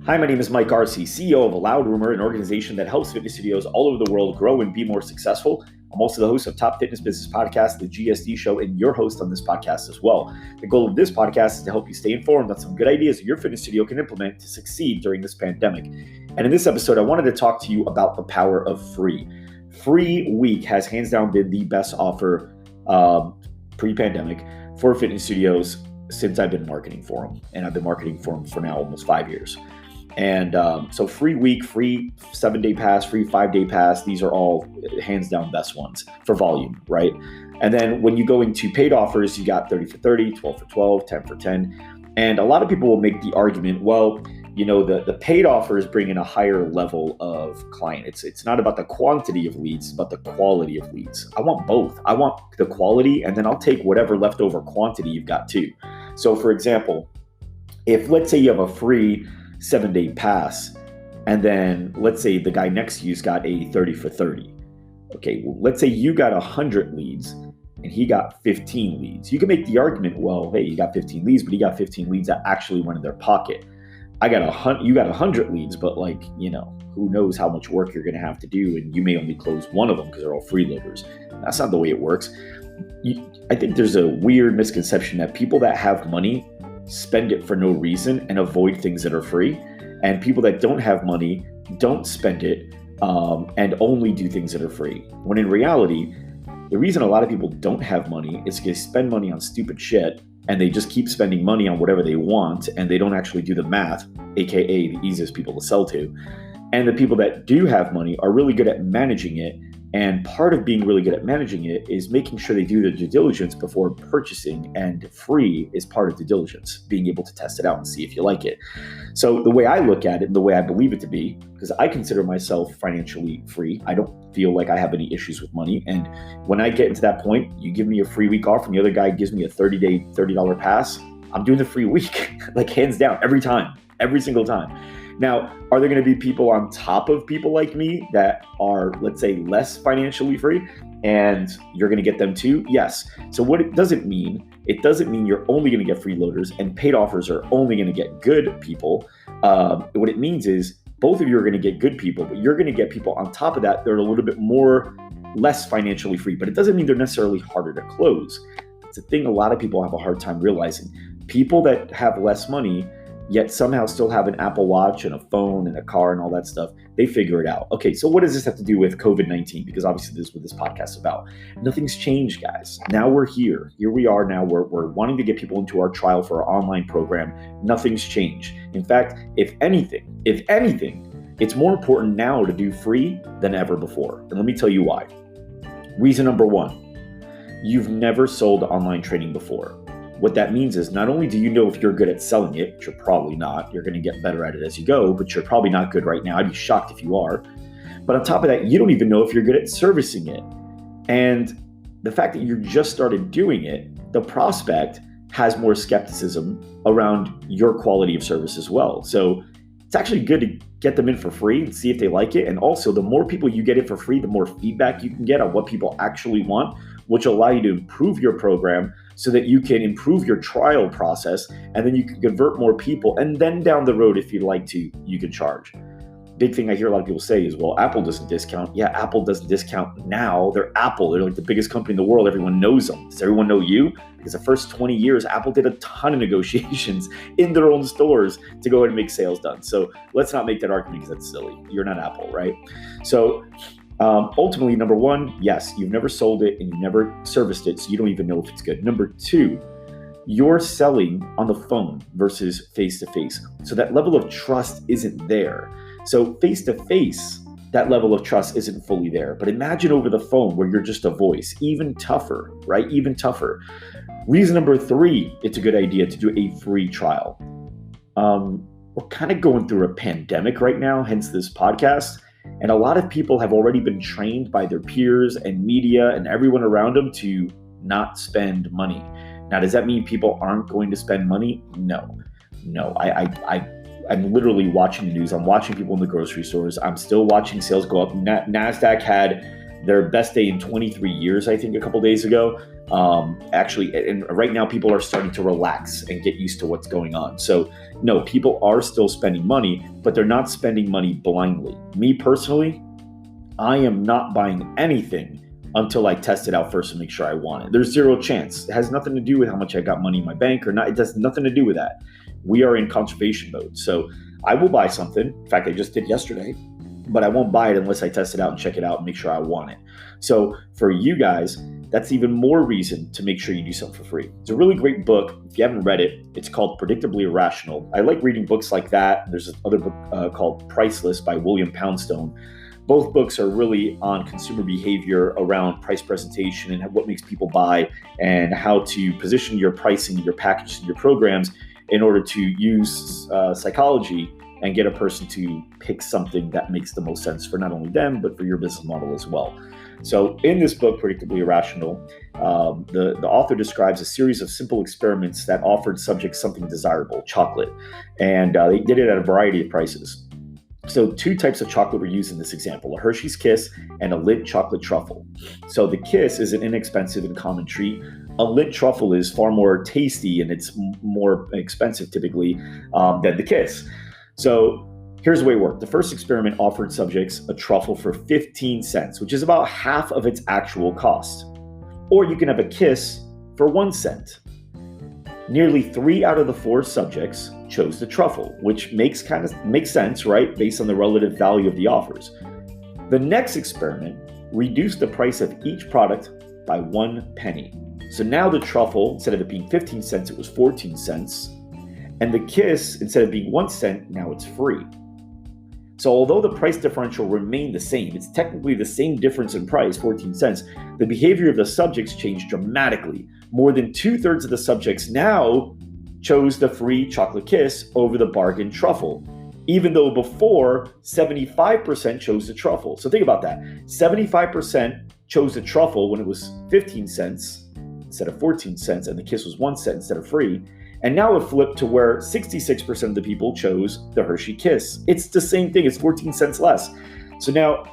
Hi, my name is Mike Arce, CEO of A Loud Rumor, an organization that helps fitness studios all over the world grow and be more successful. I'm also the host of Top Fitness Business Podcast, the GSD Show, and your host on this podcast as well. The goal of this podcast is to help you stay informed on some good ideas your fitness studio can implement to succeed during this pandemic. And in this episode, I wanted to talk to you about the power of free. Free Week has hands down been the best offer pre-pandemic for fitness studios since I've been marketing for them. And I've been marketing for them for now almost 5 years. And so free week, free 7-day pass, free 5-day pass, these are all hands down best ones for volume, right? And then when you go into paid offers, you got 30 for 30, 12 for 12, 10 for 10. And a lot of people will make the argument, well, you know, the paid offers bring in a higher level of client. It's not about the quantity of leads, it's about the quality of leads. I want both. I want the quality, and then I'll take whatever leftover quantity you've got too. So for example, if let's say you have a free 7-day pass, and then let's say the guy next to you's got a 30 for 30. Okay, well, let's say you got 100 leads and he got 15 leads. You can make the argument, well, hey, you got 15 leads, but he got 15 leads that actually went in their pocket. You got 100 leads, but like, you know, who knows how much work you're going to have to do, and you may only close one of them because they're all freeloaders. That's not the way it works. I think there's a weird misconception that people that have money spend it for no reason and avoid things that are free, and people that don't have money don't spend it and only do things that are free. When in reality, the reason a lot of people don't have money is because they spend money on stupid shit and they just keep spending money on whatever they want, and they don't actually do the math, aka the easiest people to sell to. And the people that do have money are really good at managing it. And part of being really good at managing it is making sure they do their due diligence before purchasing, and free is part of due diligence, being able to test it out and see if you like it. So the way I look at it and the way I believe it to be, because I consider myself financially free, I don't feel like I have any issues with money. And when I get into that point, you give me a free week off and the other guy gives me a 30-day, $30 pass, I'm doing the free week, like hands down, every time, every single time. Now, are there going to be people on top of people like me that are, let's say, less financially free, and you're going to get them too? Yes. So what it doesn't mean you're only going to get freeloaders and paid offers are only going to get good people. What it means is both of you are going to get good people, but you're going to get people on top of that that are a little bit less financially free. But it doesn't mean they're necessarily harder to close. It's a thing a lot of people have a hard time realizing. People that have less money yet somehow still have an Apple Watch and a phone and a car and all that stuff, they figure it out. Okay, so what does this have to do with COVID-19? Because obviously this is what this podcast is about. Nothing's changed, guys. Now we're here. Here we are now. We're wanting to get people into our trial for our online program. Nothing's changed. In fact, if anything, it's more important now to do free than ever before. And let me tell you why. Reason number one, you've never sold online training before. What that means is not only do you know if you're good at selling it, which you're probably not, you're going to get better at it as you go, but you're probably not good right now. I'd be shocked if you are. But on top of that, you don't even know if you're good at servicing it. And the fact that you just started doing it, the prospect has more skepticism around your quality of service as well. So it's actually good to get them in for free and see if they like it. And also, the more people you get in for free, the more feedback you can get on what people actually want, which will allow you to improve your program so that you can improve your trial process, and then you can convert more people. And then down the road, if you'd like to, you can charge. Big thing I hear a lot of people say is, well, Apple doesn't discount. Yeah, Apple doesn't discount now. They're Apple. They're like the biggest company in the world. Everyone knows them. Does everyone know you? Because the first 20 years, Apple did a ton of negotiations in their own stores to go ahead and make sales done. So let's not make that argument because that's silly. You're not Apple, right? So ultimately, number one, yes, you've never sold it and you've never serviced it, so you don't even know if it's good. Number two, you're selling on the phone versus face-to-face. So that level of trust isn't there. So face-to-face, that level of trust isn't fully there. But imagine over the phone where you're just a voice, even tougher, right? Even tougher. Reason number three, it's a good idea to do a free trial. We're kind of going through a pandemic right now, hence this podcast. And a lot of people have already been trained by their peers and media and everyone around them to not spend money. Now, does that mean people aren't going to spend money? No. I'm literally watching the news. I'm watching people in the grocery stores. I'm still watching sales go up. NASDAQ had their best day in 23 years, I think, a couple days ago. Actually, and right now people are starting to relax and get used to what's going on. So no, people are still spending money, but they're not spending money blindly. Me personally, I am not buying anything until I test it out first and make sure I want it. There's zero chance. It has nothing to do with how much I got money in my bank or not. It has nothing to do with that. We are in conservation mode. So I will buy something. In fact, I just did yesterday, but I won't buy it unless I test it out and check it out and make sure I want it. So for you guys, that's even more reason to make sure you do something for free. It's a really great book. If you haven't read it, it's called Predictably Irrational. I like reading books like that. There's another book called Priceless by William Poundstone. Both books are really on consumer behavior around price presentation and what makes people buy and how to position your pricing, your package, and your programs in order to use psychology and get a person to pick something that makes the most sense for not only them, but for your business model as well. So in this book, Predictably Irrational, the author describes a series of simple experiments that offered subjects something desirable, chocolate, and they did it at a variety of prices. So 2 types of chocolate were used in this example, a Hershey's Kiss and a Lindt chocolate truffle. So the Kiss is an inexpensive and common treat. A Lindt truffle is far more tasty and it's more expensive typically than the Kiss. So here's the way it worked. The first experiment offered subjects a truffle for 15 cents, which is about half of its actual cost. Or you can have a Kiss for 1 cent. Nearly 3 out of the 4 subjects chose the truffle, which makes sense, right? Based on the relative value of the offers. The next experiment reduced the price of each product by 1 penny. So now the truffle, instead of it being 15 cents, it was 14 cents. And the Kiss, instead of being 1 cent, now it's free. So although the price differential remained the same, it's technically the same difference in price, 14 cents, the behavior of the subjects changed dramatically. More than 2/3 of the subjects now chose the free chocolate Kiss over the bargain truffle, even though before 75% chose the truffle. So think about that. 75% chose the truffle when it was 15 cents instead of 14 cents, and the Kiss was 1 cent instead of free. And now it flipped to where 66% of the people chose the Hershey Kiss. It's the same thing, it's 14 cents less. So now,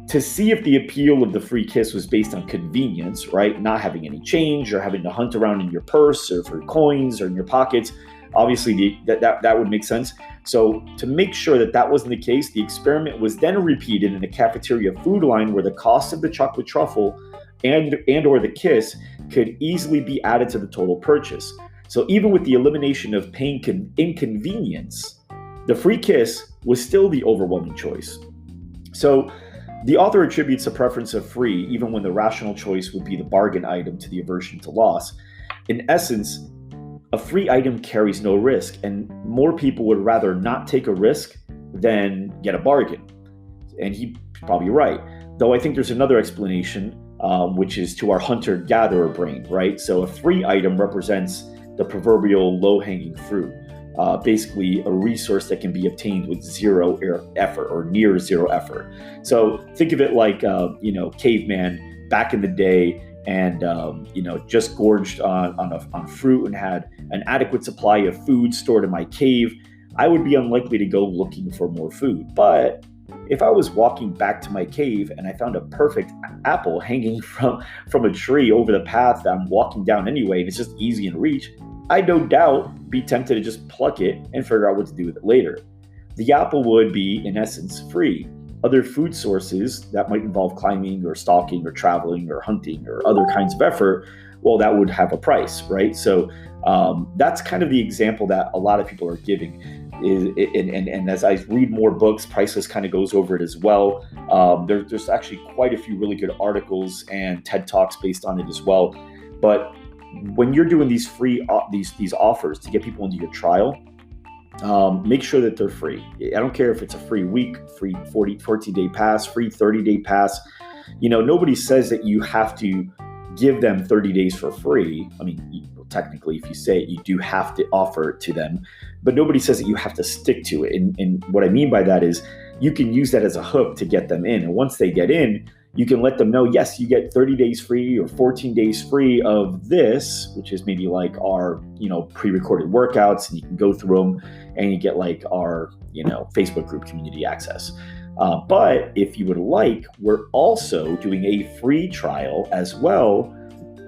to see if the appeal of the free Kiss was based on convenience, right? Not having any change or having to hunt around in your purse or for coins or in your pockets, obviously that would make sense. So to make sure that wasn't the case, the experiment was then repeated in a cafeteria food line where the cost of the chocolate truffle and or the Kiss could easily be added to the total purchase. So even with the elimination of paying inconvenience, the free Kiss was still the overwhelming choice. So the author attributes a preference of free, even when the rational choice would be the bargain item, to the aversion to loss. In essence, a free item carries no risk, and more people would rather not take a risk than get a bargain. And he's probably right. Though I think there's another explanation, which is to our hunter-gatherer brain, right? So a free item represents the proverbial low-hanging fruit. Basically a resource that can be obtained with zero effort or near zero effort. So think of it like, caveman back in the day and, just gorged on fruit and had an adequate supply of food stored in my cave. I would be unlikely to go looking for more food. But if I was walking back to my cave and I found a perfect apple hanging from a tree over the path that I'm walking down anyway, and it's just easy in reach, I'd no doubt be tempted to just pluck it and figure out what to do with it later. The apple would be, in essence, free. Other food sources that might involve climbing or stalking or traveling or hunting or other kinds of effort, well, that would have a price, right? So that's kind of the example that a lot of people are giving. And as I read more books, Priceless kind of goes over it as well. There's actually quite a few really good articles and TED Talks based on it as well. But when you're doing these free these offers to get people into your trial, make sure that they're free. I don't care if it's a free week, free 14-day pass, free 30-day pass. Nobody says that you have to give them 30 days for free. I mean, technically, if you say it, you do have to offer it to them, but nobody says that you have to stick to it. And what I mean by that is you can use that as a hook to get them in. And once they get in, you can let them know, yes, you get 30 days free or 14 days free of this, which is maybe like our, pre-recorded workouts, and you can go through them and you get like our, Facebook group community access. But if you would like, we're also doing a free trial as well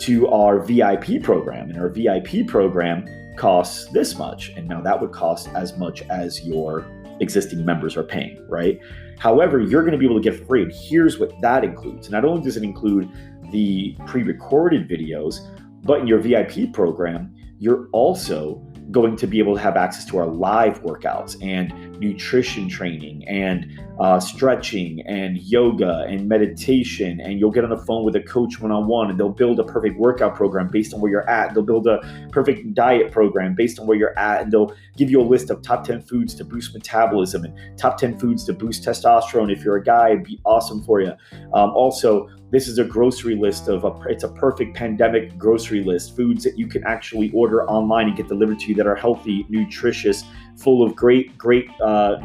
to our VIP program. And our VIP program costs this much. And now that would cost as much as your existing members are paying, right? However, you're going to be able to get free. And here's what that includes. Not only does it include the pre-recorded videos, but in your VIP program, you're also going to be able to have access to our live workouts and nutrition training and stretching and yoga and meditation. And you'll get on the phone with a coach one-on-one, and they'll build a perfect workout program based on where you're at. They'll build a perfect diet program based on where you're at. And they'll give you a list of top 10 foods to boost metabolism and top 10 foods to boost testosterone. If you're a guy, it'd be awesome for you. Also, this is a grocery list it's a perfect pandemic grocery list, foods that you can actually order online and get delivered to you that are healthy, nutritious, full of great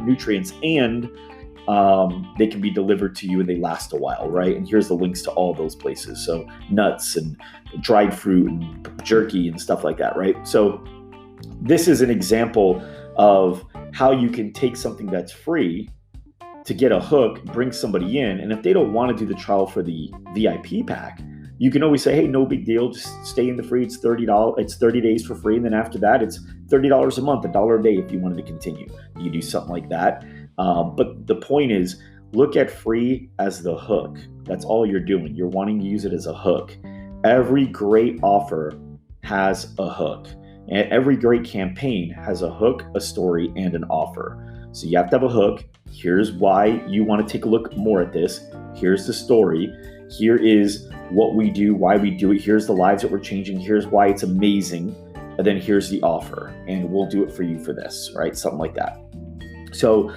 nutrients, and they can be delivered to you and they last a while, right? And here's the links to all those places. So nuts and dried fruit and jerky and stuff like that, right? So this is an example of how you can take something that's free to get a hook, bring somebody in. And if they don't want to do the trial for the VIP pack, you can always say, hey, no big deal. Just stay in the free. It's $30. It's 30 days for free. And then after that, it's $30 a month, $1 a day if you wanted to continue. You do something like that. But the point is, look at free as the hook. That's all you're doing. You're wanting to use it as a hook. Every great offer has a hook. And every great campaign has a hook, a story, and an offer. So you have to have a hook. Here's why you want to take a look more at this. Here's the story. Here is what we do, why we do it. Here's the lives that we're changing. Here's why it's amazing. And then here's the offer. And we'll do it for you for this, right? Something like that. So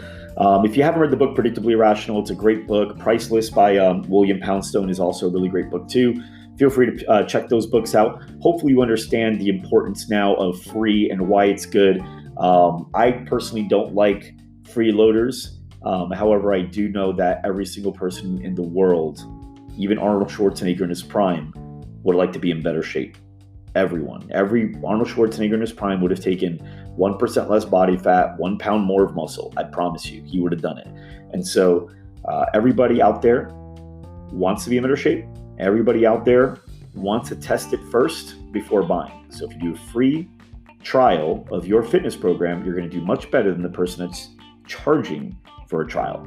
if you haven't read the book, Predictably Irrational, it's a great book. Priceless by William Poundstone is also a really great book too. Feel free to check those books out. Hopefully you understand the importance now of free and why it's good. I personally don't like freeloaders. However, I do know that every single person in the world, even Arnold Schwarzenegger in his prime, would like to be in better shape. Everyone. Every Arnold Schwarzenegger in his prime would have taken 1% less body fat, 1 pound more of muscle. I promise you, he would have done it. And so everybody out there wants to be in better shape. Everybody out there wants to test it first before buying. So if you do a free trial of your fitness program, you're going to do much better than the person that's charging for a trial.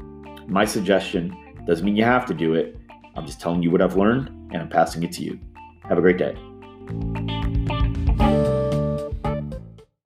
My suggestion doesn't mean you have to do it. I'm just telling you what I've learned, and I'm passing it to you. Have a great day.